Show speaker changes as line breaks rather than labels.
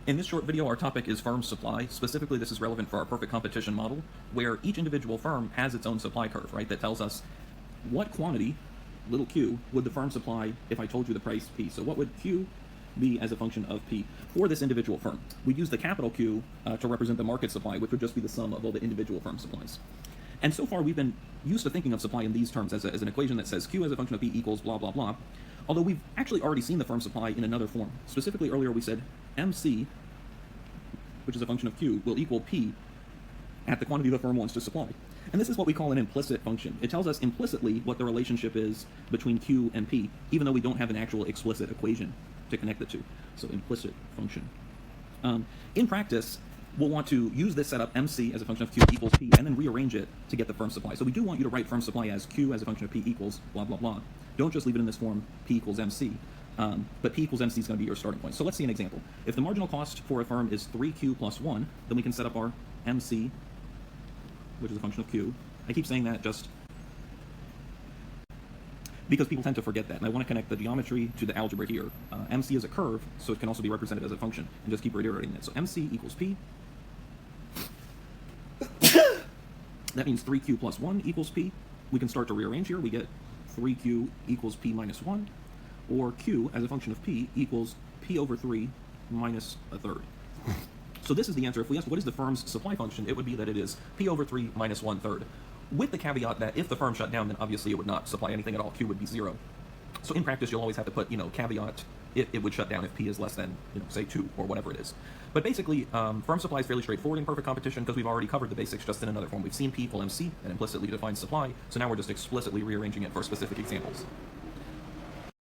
In this short video, our topic is firm supply. Specifically, this is relevant for our perfect competition model, where each individual firm has its own supply curve, right? That tells us what quantity, little q, would the firm supply if I told you the price p. So what would q be as a function of p for this individual firm? We use the capital Q to represent the market supply, which would just be the sum of all the individual firm supplies. And so far, we've been used to thinking of supply in these terms as an equation that says q as a function of p equals blah, blah, blah. Although we've actually already seen the firm supply in another form. Specifically, earlier we said mc, which is a function of q, will equal p at the quantity the firm wants to supply. And this is what we call an implicit function. It tells us implicitly what the relationship is between q and p, even though we don't have an actual explicit equation to connect the two. So implicit function. In practice, we'll want to use this setup mc as a function of q equals p and then rearrange it to get the firm supply. So we do want you to write firm supply as q as a function of p equals blah, blah, blah. Don't just leave it in this form, p equals mc. But p equals mc is going to be your starting point. So let's see an example. If the marginal cost for a firm is 3q plus 1, then we can set up our mc, which is a function of q. I keep saying that just because people tend to forget that, and I want to connect the geometry to the algebra here. MC is a curve, so it can also be represented as a function, and just keep reiterating it. So MC equals P. That means 3Q plus 1 equals P. We can start to rearrange here. We get 3Q equals P minus 1, or Q as a function of P equals P over 3 minus a third. So this is the answer. If we ask what is the firm's supply function, it would be that it is P over 3 minus 1/3. With the caveat that if the firm shut down, then obviously it would not supply anything at all. Q would be 0. So in practice, you'll always have to put, caveat, it would shut down if P is less than, say 2 or whatever it is. But basically, firm supply is fairly straightforward in perfect competition because we've already covered the basics just in another form. We've seen P equal MC and implicitly defines supply, so now we're just explicitly rearranging it for specific examples.